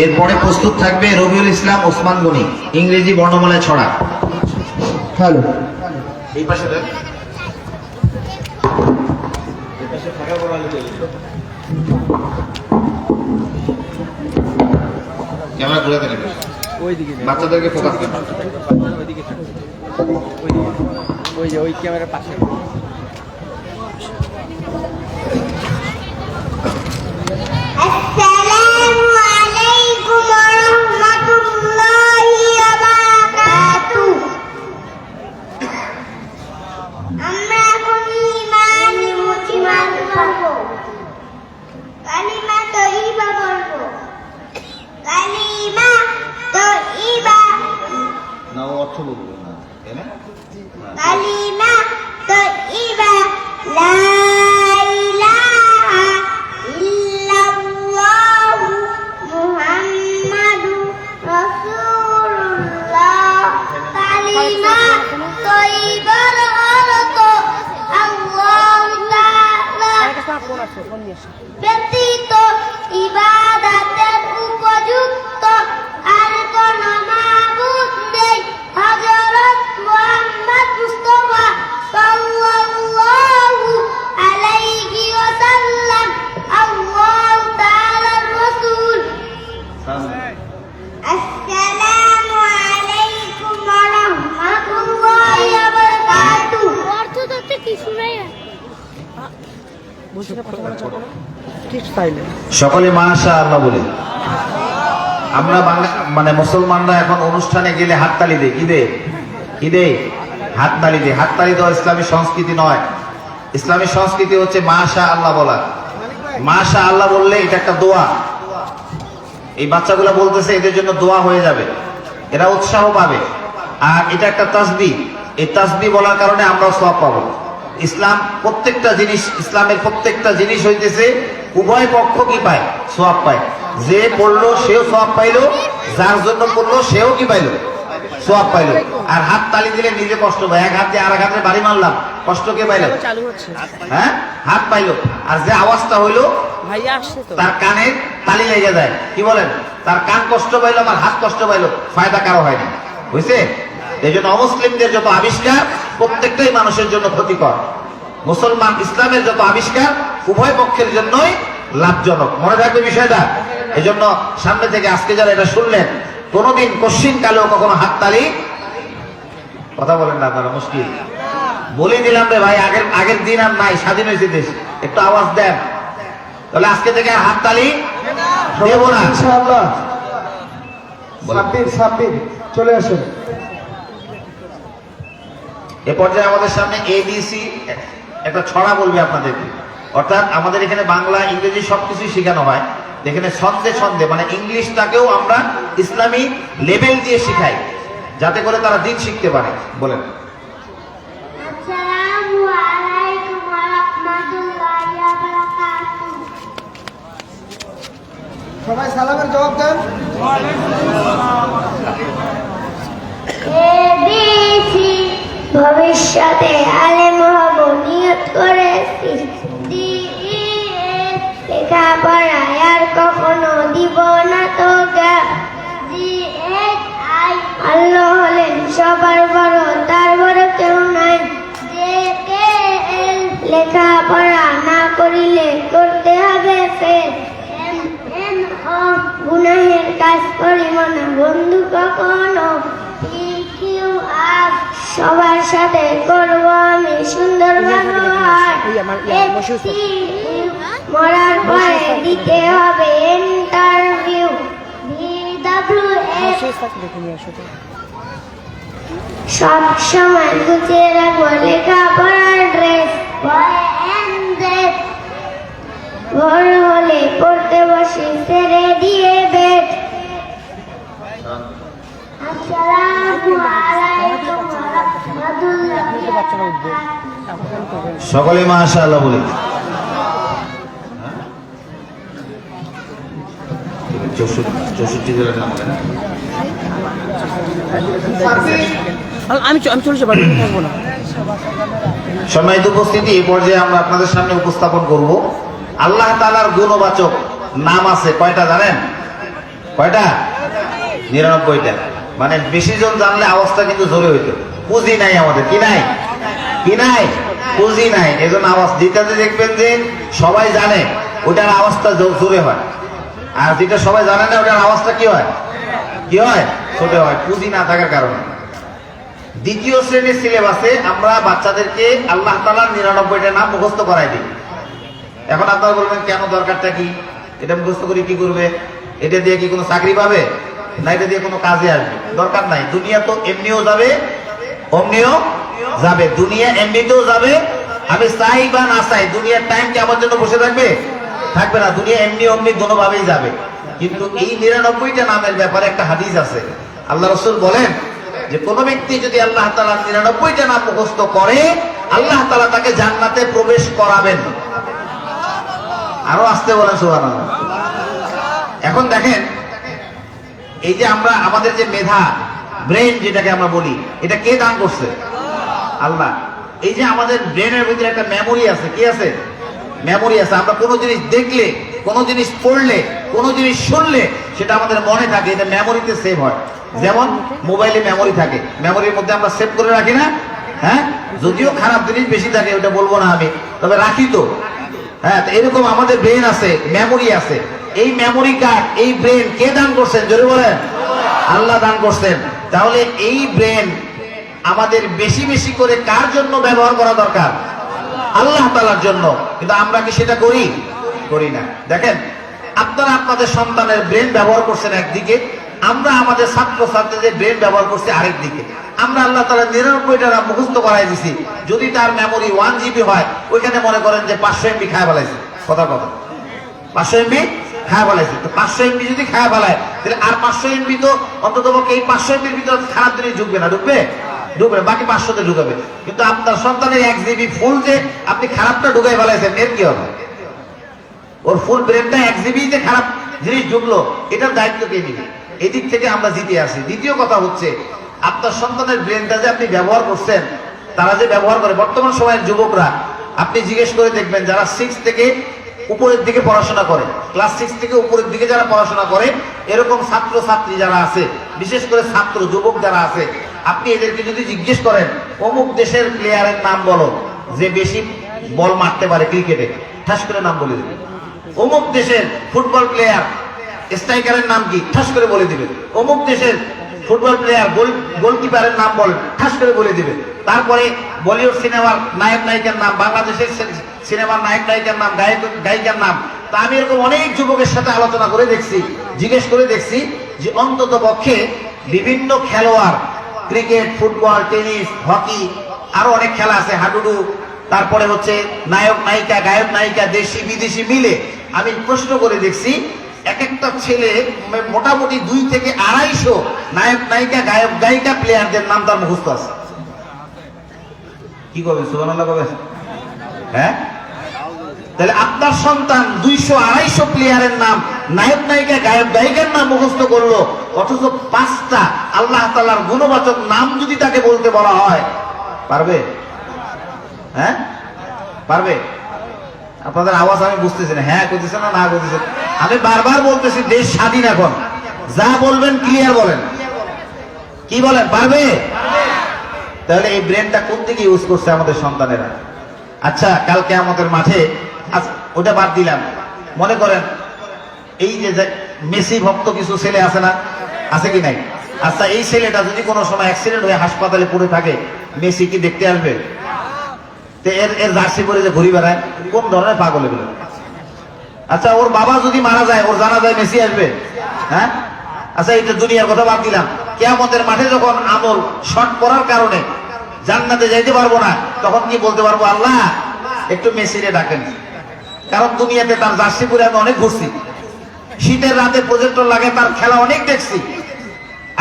এরপরে প্রস্তুত থাকবে রবিউল ইসলাম ওসমান গনি, ইংরেজি বর্ণমালায় ছড়া। হ্যালো, এই পাশে দেন। ক্যামেরা ঘুরে দেন, বাচ্চাদেরকে ফোকাস করেন। ওই ক্যামেরার পাশে। আসসালামু আলাইকুম ওয়া রাহমাতুল্লাহি ওয়া বারাকাতুহু। আমরা এখন ইমানি মুসলমান হব। কালিমা তয়্যিবা বলবো। কালিমা তয়্যিবা, না ও অর্থ বলবো না, তাই না? কালিমা তয়্যিবা, লা ইলাহা ইল্লাল্লাহু মুহাম্মাদুর রাসূলুল্লাহ। কালিমা তয়্যিবার অর্থ আল্লাহু তাআলা ব্যতীত ইবাদতের উপযুক্ত আর কোন মাবুদ নেই। হযরত মুহাম্মদ মুস্তাফা সাল্লাল্লাহু আলাইহি ওয়াসাল্লাম আল্লাহু তাআলার রাসূল। আসসালামু আলাইকুম ওয়া রাহমাতুল্লাহি ওয়া বারাকাতুহু। অর্থ তো কিছু নাই। সকলে মাশাআল্লাহ বলে। আমরা মানে মুসলমানরা এখন অনুষ্ঠানে গেলে হাততালি দেই। ঈদে হাততালি দেই। হাততালি দেওয়া ইসলামী সংস্কৃতি নয়। ইসলামী সংস্কৃতি হচ্ছে মাশাআল্লাহ বলা। মাশাআল্লাহ বললে এটা একটা দোয়া। এই বাচ্চাগুলো বলতেছে এদের জন্য দোয়া হয়ে যাবে, এরা উৎসাহ পাবে। আর এটা একটা তাসবিহ। এই তাসবিহ বলার কারণে আমরাও সওয়াব পাবো। ইসলামের প্রত্যেকটা জিনিস হইতেছে উভয় পক্ষ কি পায়? সওয়াব পায়। যে পড়লো সেও সওয়াব পাইলো, যার জন্য পড়লো সেও কি পাইলো? সওয়াব পাইলো। আর হাত তালি দিলে নিজে কষ্ট পায়। এক হাত দিয়ে আর এক হাতে বাড়ি মারলাম, কষ্ট কে পাইলো? হ্যাঁ, হাত পাইলো। আর যে আওয়াজটা হইলো তার কানে তালি লেগে যায়। কি বলেন? তার কান কষ্ট পাইলো, আমার হাত কষ্ট পাইলো, ফায়দা কারো হয় না। বুঝছে? এই জন্য অমুসলিমদের যত আবিষ্কার প্রত্যেকটাই মানুষের জন্য ক্ষতিকর। মুসলমান ইসলামের যত আবিষ্কার উভয় পক্ষের জন্যই লাভজনক। মনে রাখবে বিষয়টা। এই জন্য সামনে থেকে আজকে যারা এটা শুনলেন, কোনোদিন কশ্চিন কালেও কখনো হাততালি, কথা বলেন না আপনারা, মুশকিল বলে দিলাম রে ভাই, আগের দিন আর নাই, স্বাধীন হয়েছে দেশ, একটু আওয়াজ দেন। তাহলে আজকে থেকে হাততালি দেব না ইনশাআল্লাহ। সাব্বির চলে আসুন। এ পর্যায়ে আমাদের সামনে এবিসি একটা ছড়া বলবে আপনাদেরকে। অর্থাৎ আমাদের এখানে বাংলা ইংরেজি সবকিছুই শেখানো হয়। এখানে ছন্দে ছন্দে মানে ইংলিশটাকেও আমরা ইসলামী লেভেল দিয়ে শিখাই, যাতে করে তারা দিন শিখতে পারে। বলেন। আসসালামু আলাইকুম ওয়া রাহমাতুল্লাহি ওয়া বারাকাতুহু। সবাই সালামের জবাব দেন। এবিসি ভবিষ্যতে আলেম হব নিয়ত করেছি। ডিইএস লেখাপড়ায় আর কখনো দিব না তো গা। জিএইচআই আল্লাহ হলেন সবার বড়, তার বড় কেউ নাই। জেকেএল লেখাপড়া না করিলে করতে হবে ফেল। এমএনও গুনাহের কাজ করিব না বন্ধু কখনো। সবার সাথে করব আমি সুন্দর ব্যবহার। মরার পরে দিতে হবে ইন্টারভিউ। VWS সব সময় গুছিয়ে রাখবো লেখাপড়ার ড্রেস। ভোর হলে পড়তে বসি, ছেড়ে দিয়ে বেড। আসসালামু আলাইকুম ওয়া রাহমাতুল্লাহি ওয়া বারাকাতুহু। সকলে মাশাআল্লাহ বলে। 64 জেলার নাম বলেন। আমি চলে পারবো না। সম্মানিত উপস্থিতি, এই পর্যায়ে আমরা আপনাদের সামনে উপস্থাপন করব আল্লাহ তাআলার গুণবাচক নাম আছে কয়টা জানেন? কয়টা? 99টা। মানে বেশি জন জানলে আওয়াজটা কিন্তু জোরে হইতো। পুঁজি নাই আমাদের, কি নাই? কি নাই? পুঁজি নাই, এজন্য আওয়াজ দিতে দেখবেন যে সবাই জানে ওটার আওয়াজটা জোরে হয়, আর যেটা সবাই জানে না ওটার আওয়াজটা কি হয়? কি হয়? ছোট হয়, পুঁজি না থাকার কারণে। দ্বিতীয় শ্রেণীর সিলেবাসে আমরা বাচ্চাদেরকে আল্লাহ তাআলার 99টা নাম মুখস্থ করাই দিই। এখন আপনারা বলবেন কেন, দরকারটা কি? এটা মুখস্থ করে কি করবে? এটা দিয়ে কি কোনো চাকরি পাবে? না এটা দিয়ে কোনো কাজে আসবে? দরকার নাই। দুনিয়া তো এমনিও যাবে, অমনিও যাবে। দুনিয়া এমনিতেও যাবে, আমি চাই বা না চাই দুনিয়ার টাইম কি আমার জন্য বসে থাকবে? থাকবে না। দুনিয়া এমনি অমনি দোনোভাবেই যাবে। কিন্তু এই 99টা নামের ব্যাপারে একটা হাদিস আছে। আল্লাহ রাসূল বলেন যে কোন ব্যক্তি যদি আল্লাহ তাআলার 99টা নাম মুখস্থ করে, আল্লাহ তাআলা তাকে জান্নাতে প্রবেশ করাবেন। আরো আসতে বলেন সুবহানাল্লাহ। এখন দেখেন, এই যে আমরা আমাদের যে মেধা, ব্রেন যেটাকে আমরা বলি, এটা কে দান করছে? আল্লাহ। এই যে আমাদের ব্রেনের ভিতরে একটা মেমোরি আছে, কি আছে? মেমোরি আছে। আমরা কোনো জিনিস দেখলে, কোনো জিনিস পড়লে, কোনো জিনিস শুনলে সেটা আমাদের মনে থাকে, এটা মেমোরিতে সেভ হয়। যেমন মোবাইলে মেমোরি থাকে, মেমোরির মধ্যে আমরা সেভ করে রাখি না? হ্যাঁ, যদিও খারাপ জিনিস বেশি থাকে ওটা বলবো না আমি, তবে রাখি তো। হ্যাঁ, তো এরকম আমাদের ব্রেন আছে, মেমোরি আছে। এই মেমোরি কার্ড, এই ব্রেন কে দান করছেন? জোরে বলেন। আল্লাহ দান করছেন। তাহলে এই ব্রেন আমাদের বেশি বেশি করে কার জন্য ব্যবহার করা দরকার? আল্লাহ তাআলার জন্য। কিন্তু আমরা কি সেটা করি? করি না। দেখেন, আপনারা আপনাদের সন্তানের ব্রেন ব্যবহার করছেন একদিকে, আমরা আমাদের ছাত্র ছাত্রীদের ব্রেন ব্যবহার করছি আরেক দিকে। আমরা আল্লাহ তাআলা 99টা নাম মুখস্থ করাই দিছি। যদি তার মেমোরি 1 GB হয়, ওইখানে মনে করেন যে 500 MB খায় ফেলাইছে। কথা 500 MB খায় ফেলাইছে। তো 500 MB যদি খায় ফেলায়, তাহলে আর 500 MB তো অন্তত এই 500 MB র ভিতরে খারাপ জিনিস ঢুকবে না? ঢুকবে? ঢুকবে, বাকি 500তে ঢুকাবে। কিন্তু আপনার সন্তানের 1 GB ফুল যে আপনি খারাপটা ঢুকাই ফেলাইছেন, এর কি হবে? ওর ফুল ব্রেনটা 1 GB তে খারাপ জিনিস ঢুকলো, এটার দায়িত্ব কে নিবে? এদিক থেকে আমরা জিতে আসি। দ্বিতীয় কথা হচ্ছে, আপনার সন্তানের ব্রেনটা যে আপনি ব্যবহার করছেন, তারা যে ব্যবহার করে, বর্তমান সময়ের যুবকরা আপনি জিজ্ঞেস করে দেখবেন, যারা 6 থেকে উপরের দিকে পড়াশোনা করে, ক্লাস 6 থেকে উপরের দিকে যারা পড়াশোনা করে, এরকম ছাত্র ছাত্রী যারা আছে, বিশেষ করে ছাত্র যুবক যারা আছে, আপনি এদেরকে যদি জিজ্ঞেস করেন অমুক দেশের প্লেয়ারের নাম বলো যে বেশি বল মারতে পারে ক্রিকেটে, ঠাস করে নাম বলে দেবে। অমুক দেশের ফুটবল প্লেয়ার স্ট্রাইকারের নাম কি, ঠাস করে বলে দিবে। অমুক দেশের ফুটবল প্লেয়ার গোলকিপারের নাম বলেন, ঠাস করে বলে দিবে। তারপরে বলিউড সিনেমার নায়ক নায়িকার নাম, বাংলাদেশের সিনেমার নায়ক নায়িকার নাম, গায়িকার নাম। তা আমি এরকম অনেক যুবকের সাথে আলোচনা করে দেখছি, জিজ্ঞেস করে দেখছি যে অন্তত পক্ষে বিভিন্ন খেলোয়াড়, ক্রিকেট, ফুটবল, টেনিস, হকি, আরো অনেক খেলা আছে, হাডুডু, তারপরে হচ্ছে নায়ক নায়িকা, গায়ক নায়িকা, দেশি বিদেশি মিলে আমি প্রশ্ন করে দেখছি, এক একটা ছেলে মোটামুটি 2 থেকে 250 নায়ক নায়িকা, গায়ক গায়িকা, প্লেয়ারদের নাম তার মুখস্থ আছে। কি করবে? সুবহানাল্লাহ কবে? হ্যাঁ, তাহলে আপনার সন্তান 200-250 প্লেয়ারের নাম, নায়ক নায়িকা, গায়ক গায়িকার নাম মুখস্থ করলো, অথচ 5টা আল্লাহ তাআলার গুণবাচক নাম যদি তাকে বলতে বলা হয়, পারবে? হ্যাঁ, পারবে? আপনাদের আওয়াজ আমি বুঝতেছি না। হ্যাঁ করতেছেন না, না করতেছেন? আমি বারবার বলতেছি, দেশ স্বাধীন এখন, যা বলবেন ক্লিয়ার বলেন। কি বলেন? পারবে? তাহলে এই ব্রেনটা কোন দিকে ইউজ করছে আমাদের সন্তানেরা? আচ্ছা, কালকে আমাদের মাঠে, ওটা বাদ দিলাম, মনে করেন এই যে মেসি ভক্ত কিছু ছেলে আছে না, আছে কি নাই? আচ্ছা, এই ছেলেটা যদি কোনো সময় অ্যাক্সিডেন্ট হয়ে হাসপাতালে পড়ে থাকে, মেসি কি দেখতে আসবে? এর জার্সি পরে যে ঘুরি বেড়ায়, কোন ধরনের পাগল এগুলো? আচ্ছা, ওর বাবা যদি মারা যায়, ওর জানা যায় মেসি আসবে? হ্যাঁ। আচ্ছা, এটা দুনিয়ার কথা বাদ দিলাম, কিয়ামতের মাঠে যখন আমল শর্ট করার কারণে জান্নাতে যাইতে পারবো না, তখন কি বলতে পারবো? আল্লাহ একটু মেসিরে ডাকেন। কারণ দুনিয়াতে তার জার্সি পরে আমি অনেক ঘুরছি, শীতের রাতে প্রজেক্টর লাগে, তার খেলা অনেক দেখছি।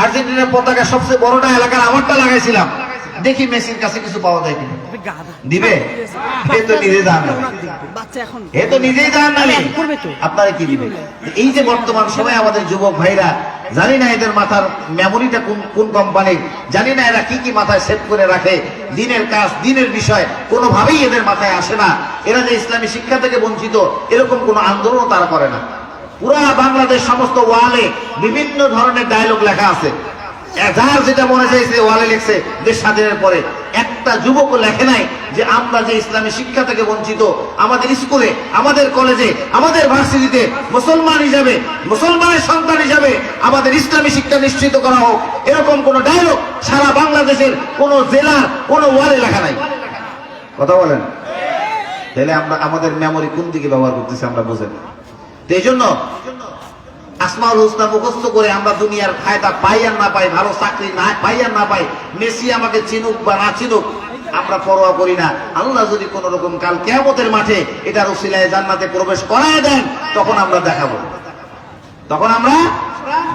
আর্জেন্টিনার পতাকা সবচেয়ে বড়টা এলাকার আমারটা লাগাইছিলাম, দেখি মেসির কাছে কিছু পাওয়া যায় কিনা। দিবে? এ তো নিজে জান, এ তো নিজেই জান না, আপনারা কি দিবে? এই যে বর্তমান সময়ে আমাদের যুবক ভাইরা, জানি না এদের মাথার মেমোরিটা কোন কোম্পানি, জানি না এরা কি কি মাথায় সেভ করে রাখে, দিনের কাজ, দিনের বিষয় কোনোভাবেই এদের মাথায় আসে না। এরা যে ইসলামী শিক্ষা থেকে বঞ্চিত, এরকম কোন আন্দোলনও তারা করে না। পুরা বাংলাদেশ সমস্ত ওয়ালে বিভিন্ন ধরনের ডায়লগ লেখা আছে। যার যেটা মনে চাইছে ওয়ালে লিখছে। দেশ স্বাধীনের পরে একটা যুবকও লেখে নাই যে আমরা যে ইসলামী শিক্ষা থেকে বঞ্চিত, আমাদের স্কুলে, আমাদের কলেজে, আমাদের ভার্সিটিতে মুসলমান হিসাবে, মুসলমানের সন্তান হিসাবে আমাদের ইসলামী শিক্ষা নিশ্চিত করা হোক, এরকম কোন ডায়লগ সারা বাংলাদেশের কোন জেলার কোন ওয়ালে লেখা নাই। কথা বলেন? তাহলে আমরা আমাদের মেমোরি কোন দিকে ব্যবহার করতেছি আমরা বুঝেন। এই জন্য আসমাউল হুসনা মুখস্থ করে আমরা দুনিয়ার ফায়দা পাই আর না পাই, ভালো চাকরি না পাই আর না পাই, মেসি আমাকে চিনুক বা না চিনুক, আমরা পরোয়া করি না। আল্লাহ যদি কোন রকম কাল কিয়ামতের মাঠে এটার উসিলায় জান্নাতে প্রবেশ করায় দেন, তখন আমরা দেখাবো, তখন আমরা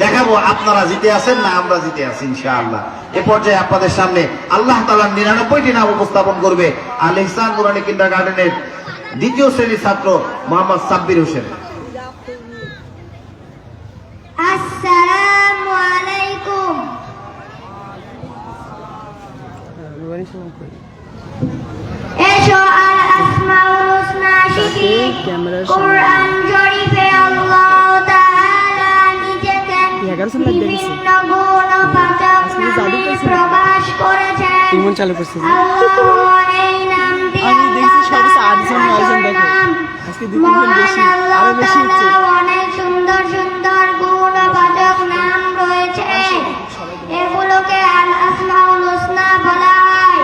দেখাবো আপনারা জিতে আছেন না আমরা জিতে আছি ইনশাআল্লাহ। এ পর্যায়ে আপনাদের সামনে আল্লাহ তাআলার 99টি নাম উপস্থাপন করবে আল ইহসান নুরানী কিন্ডারগার্টেনের দ্বিতীয় শ্রেণীর ছাত্র মোহাম্মদ সাব্বির হোসেন। আসসালামু আলাইকুম। এসো আল আসমাউল হুসনা শিখি। কোরআন শরীফে আল্লাহ তাআলা নিজেকে বিভিন্ন গুণ ও বাচক নামে প্রকাশ করেছেন। আল্লাহ এই নাম দিয়ে মহান আল্লাহ তাআলা অনেক সুন্দর সুন্দর গুণ ও বাচক নাম রয়েছে। এগুলোকে আল আসমাউল হুসনা বলা হয়।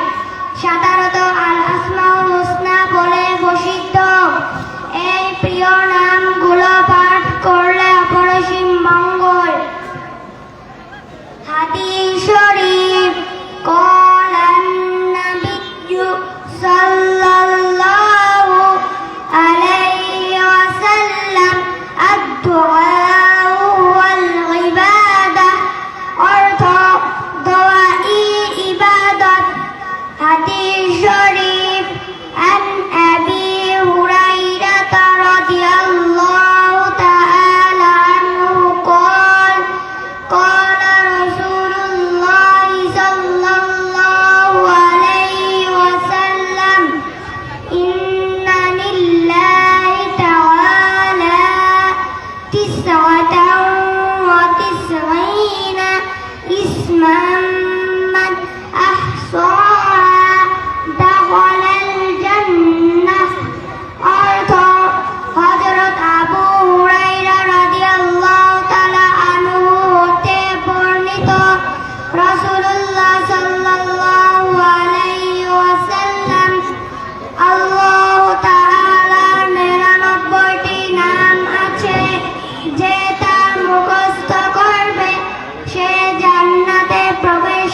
সাধারণত আল আসমাউল হুসনা বলে প্রসিদ্ধ। এই প্রিয় নামগুলো পাঠ করলে অপরিসীম মঙ্গল। হাদিস শরীফ ক্বালান নাবিয়্যু সাল্লাল্লাহু আলাইহি ওয়াসাল্লাম আদ-দুআ ওয়াল ইবাদাহ, অর্থ দোয়া ইবাদত। হাদিস শরীফ আন আবি হুরায়রা রাদিয়াল্লাহু তাআলা আনহু قال قال رسول الله صلى الله عليه وسلم إن لله تعالى 99 اسما من أحصاها دخل الجنة, অর্থ হযরত আবু হুরায়রা রাদিয়াল্লাহু তাআলা আনহু হতে বর্ণিত, রাসূলুল্লাহ সাল্লাল্লাহু আলাইহি ওয়াসাল্লাম আল্লাহ তাআলার 99টি নাম আছে, যে তা মুখস্থ করবে সে জান্নাতে প্রবেশ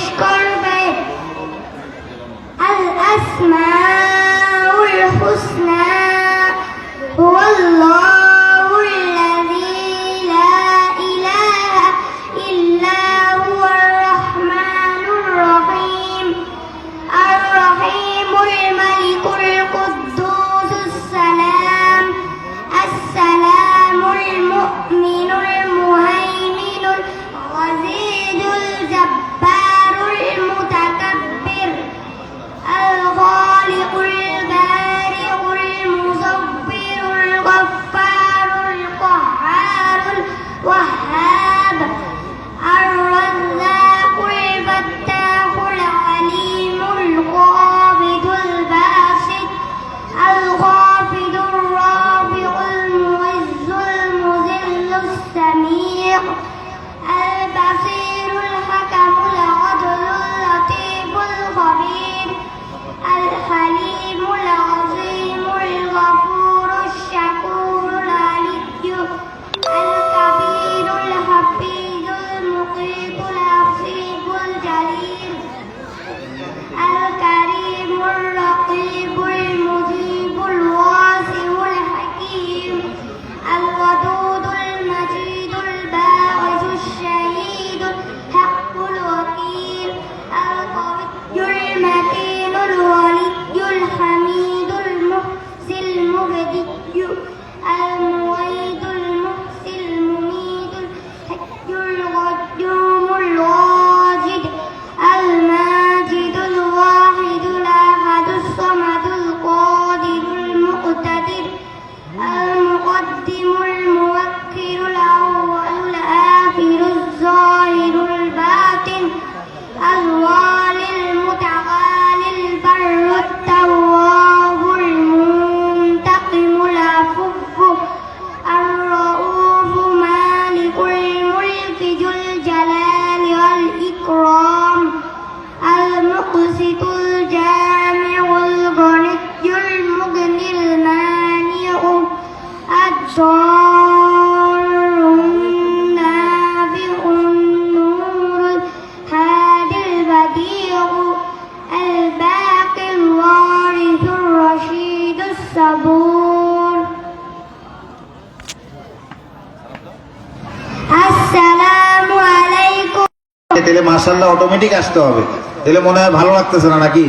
তাহলে মাশাআল্লাহ অটোমেটিক আসতে হবে। তাহলে মনে হয় ভালো লাগতেছে না নাকি?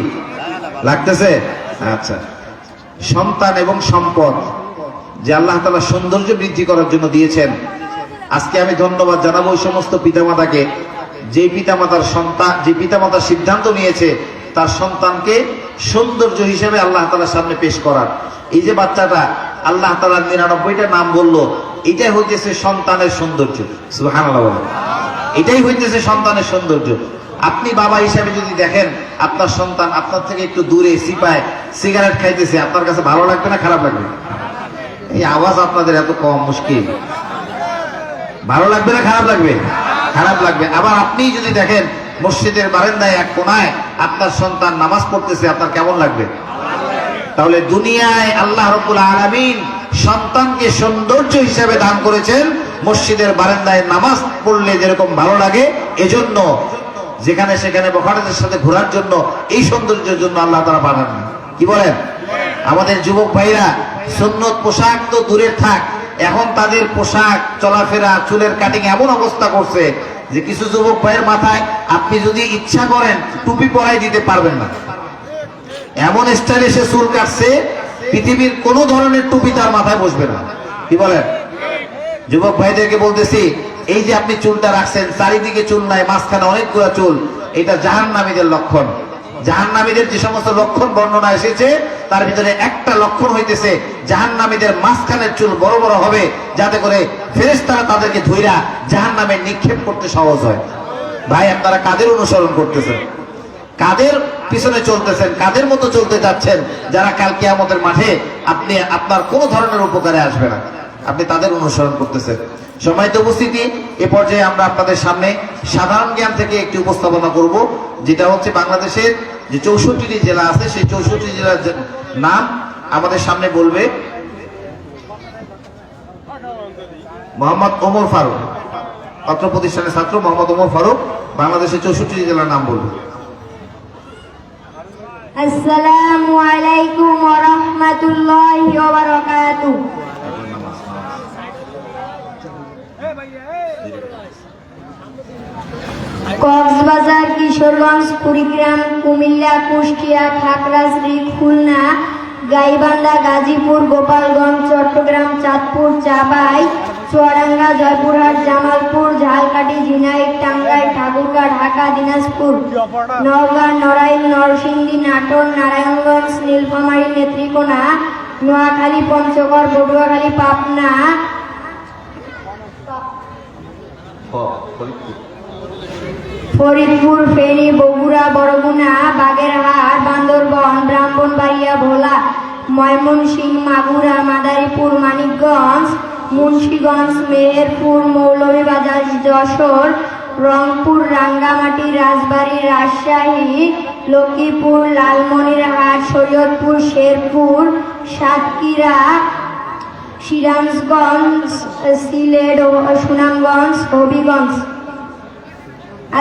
লাগতেছে? আচ্ছা, সন্তান এবং সম্পদ যে আল্লাহ তাআলা সৌন্দর্য বৃদ্ধি করার জন্য দিয়েছেন, আজকে আমি ধন্যবাদ জানাবো ওই সমস্ত পিতামাতাকে যে পিতামাতার সন্তান, যে পিতামাতার সিদ্ধান্ত নিয়েছে তার সন্তানকে সৌন্দর্য হিসেবে আল্লাহ তাআলার সামনে পেশ করার। এই যে বাচ্চাটা আল্লাহ তাআলার 99টা নাম বললো, এটাই হইতেছে সন্তানের সৌন্দর্য। সুবহানাল্লাহ বলেন। এটাই হইতেছে সন্তানের সৌন্দর্য। আপনি বাবা হিসাবে যদি দেখেন আপনার সন্তান আপনার থেকে একটু দূরে সিপায় সিগারেট খাইতেছে, আপনার কাছে ভালো লাগবে না খারাপ লাগবে? এই আওয়াজ আপনাদের এত কম, মুশকিল। ভালো লাগবে না খারাপ লাগবে? খারাপ লাগবে। আবার আপনি যদি দেখেন মসজিদের বারান্দায় এক কোনায় আপনার সন্তান নামাজ পড়তেছে, আপনার কেমন লাগবে? তাহলে দুনিয়ায় আল্লাহ রাব্বুল আলামিন সন্তানকে সৌন্দর্য হিসেবে দান করেছেন। মসজিদের বারান্দায় নামাজ পড়লে যেরকম ভালো লাগে, এজন্য যেখানে সেখানে বখাটেদের সাথে ঘোরার জন্য, এই সৌন্দর্যের জন্য আল্লাহ তাআলা পাঠান। কি বলেন? আমাদের যুবক ভাইরা সুন্নত পোশাক তো দূরের থাক, এখন তাদের পোশাক, চলাফেরা, চুলের কাটিং এমন অবস্থা করছে যে কিছু যুবক ভাইয়ের মাথায় আপনি যদি ইচ্ছা করেন টুপি পরাই দিতে পারবেন না। এমন স্টাইলে সে চুল কাটছে, পৃথিবীর কোন ধরনের টুপি তার মাথায় বসবে না। কি বলেন? যুবক ভাইদেরকে বলতেছি, এই যে আপনি চুলটা রাখছেন, চারিদিকে চুল নাই, মাঝখানে অনেকগুলো চুল, এটা জাহান্নামীদের লক্ষণ। জাহান্নামীদের যে সমস্ত লক্ষণ বর্ণনা এসেছে তার ভিতরে একটা লক্ষণ হইতেছে জাহান্নামীদের মাঝখানের চুল বড় বড় হবে, যাতে করে ফেরেশতারা তাদেরকে ধইরা জাহান্নামে নিক্ষেপ করতে সহজ হয়। ভাই, আপনারা কাদের অনুসরণ করতেছেন? কাদের পিছনে চলতেছেন? কাদের মতো চলতে যাচ্ছেন যারা কাল কিয়ামতের মাঠে আপনি আপনার কোনো ধরনের উপকারে আসবে না? আপনি তাদের অনুসরণ করতেছেন। সম্মানিত উপস্থিতি, এ পর্যায়ে আমরা আপনাদের সামনে সাধারণ জ্ঞান থেকে একটি উপস্থাপনা করব, যেটা হচ্ছে বাংলাদেশের যে 64টি জেলা আছে সেই 64টি জেলার নাম আমাদের সামনে বলবে মোহাম্মদ ওমর ফারুক, অত্র প্রতিষ্ঠানের ছাত্র মোহাম্মদ ওমর ফারুক বাংলাদেশের 64টি জেলার নাম বলবে। আসসালামু আলাইকুম ওয়া রাহমাতুল্লাহি ওয়া বারাকাতুহু। কক্সবাজার, কিশোরগঞ্জ, কুড়িগ্রাম, কুমিল্লা, কুষ্টিয়া, খাগড়াছড়ি, খুলনা, গাইবান্ধা, গাজীপুর, গোপালগঞ্জ, চট্টগ্রাম, চাঁদপুর, চাঁপাই, চুয়াডাঙ্গা, জয়পুরহাট, জামালপুর, ঝালকাঠি, ঝিনাইদহ, টাঙ্গাইল, ঠাকুরগাঁও, ঢাকা, দিনাজপুর, নওগাঁ, নড়াইল, নরসিংদী, নাটোর, নারায়ণগঞ্জ, নীলফামারী, নেত্রীকোনা, নোয়াখালী, পঞ্চগড়, পটুয়াখালী, পাবনা, ফরিদপুর, ফেনী, বগুড়া, বরগুনা, বাগেরহাট, বান্দরবান, ব্রাহ্মণবাড়িয়া, ভোলা, ময়মনসিংহ, মাগুরা, মাদারীপুর, মানিকগঞ্জ, মুন্সিগঞ্জ, মেহেরপুর, মৌলভীবাজার, যশোর, রংপুর, রাঙ্গামাটি, রাজবাড়ী, রাজশাহী, লক্ষ্মীপুর, লালমনিরহাট, শরীয়তপুর, শেরপুর, সাতক্ষীরা, সিরাজগঞ্জ, সিলেট, সুনামগঞ্জ, হবিগঞ্জ।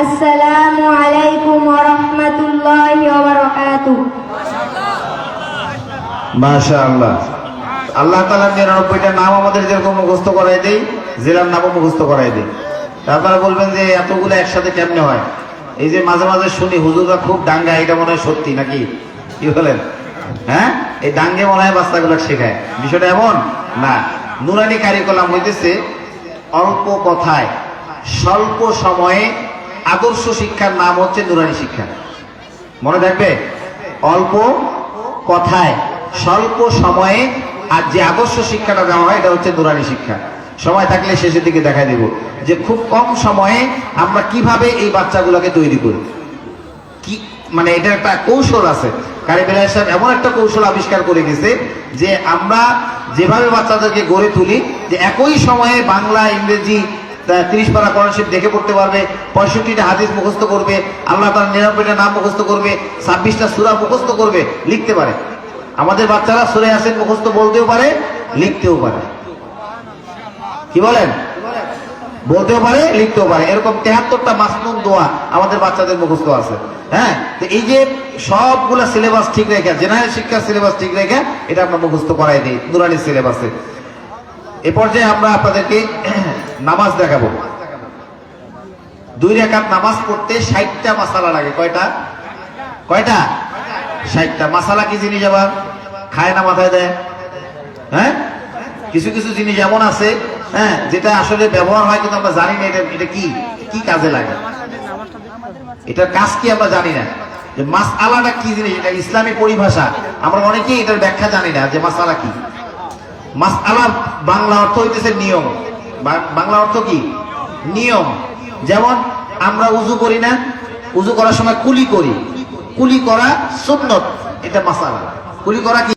আসসালামু আলাইকুম ওয়া রাহমাতুল্লাহি ওয়া বারাকাতুহু। মাশাআল্লাহ। আল্লাহ তাআলার 99টা নাম আমাদের যেরকম মুখস্থ করাই দেই, জেলার নামও মুখস্থ করাই দেই। তারপরে বলবেন যে এতগুলো একসাথে কেমনে হয়? এই যে মাঝে মাঝে শুনি হুজুররা খুব ডাঙ্গা, এটা মনে হয় সত্যি নাকি? কি বলেন? হ্যাঁ, এই ডাঙ্গে মনে হয় বাচ্চাগুলো শেখায়। বিষয়টা এমন না। নুরানি কারিকুলাম হইতেছে অল্প কথায় স্বল্প সময়ে আদর্শ শিক্ষার নাম হচ্ছে নুরানি শিক্ষা। মনে থাকবে, অল্প কথায় স্বল্প সময়ে আর যে আদর্শ শিক্ষাটা দেওয়া হয় এটা হচ্ছে নুরানি শিক্ষা। সময় থাকলে শেষের দিকে দেখা দেব যে খুব কম সময়ে আমরা কিভাবে এই বাচ্চাগুলোকে তৈরি করি। কি মানে এটা একটা কৌশল আছে। কারি বেলায়েত সাহেব এমন একটা কৌশল আবিষ্কার করে গেছে যে আমরা যেভাবে বাচ্চাদেরকে গড়ে তুলি, যে একই সময়ে বাংলা, ইংরেজি 30 পারা কোরআন শরীফ দেখে পড়তে পারবে, 65টা হাদিস মুখস্থ করবে, আল্লাহ তাআলার 99টা নাম মুখস্থ করবে, 26টা সূরা মুখস্থ করবে, লিখতে পারে। আমাদের বাচ্চারা সূরা ইয়াসিন মুখস্থ বলতেও পারে, লিখতেও পারে। কি বলেন? বলতেও পারে, লিখতেও পারে। এরকম 73টা মাসনুন দোয়া আমাদের বাচ্চাদের মুখস্থ আছে। হ্যাঁ, তো এই যে সবগুলা সিলেবাস ঠিক রেখে, জেনারেল শিক্ষার সিলেবাস ঠিক রেখে এটা আমরা মুখস্থ করাই দিই নুরানি সিলেবাসে। এ পর্যায়ে আমরা আপনাদেরকে নামাজ দেখাবো। 2 রাকাত নামাজ পড়তে 60টা মাসালা লাগে। কয়টা? 60টা। মাসালা কি জিনিস আবার? খায় না মাথায় দেয়? হ্যাঁ, কিছু কিছু জিনিস এমন আছে, হ্যাঁ, যেটা আসলে ব্যবহার হয় কিন্তু আমরা জানি না এটা কি কাজে লাগে, এটার কাজ কি আমরা জানি না। যে মাসআলাটা কি জিনিস, এটা ইসলামী পরিভাষা, আমরা অনেকেই এটার ব্যাখ্যা জানি না যে মাসআলা কি। মাসআলা বাংলা অর্থ হইতেছে নিয়ম। বাংলা অর্থ কি? নিয়ম। যেমন আমরা উযু করি না, উযু করার সময় কুলি করি, কুলি করা সুন্নত, এটা মাসআলা। কুলি করা কি?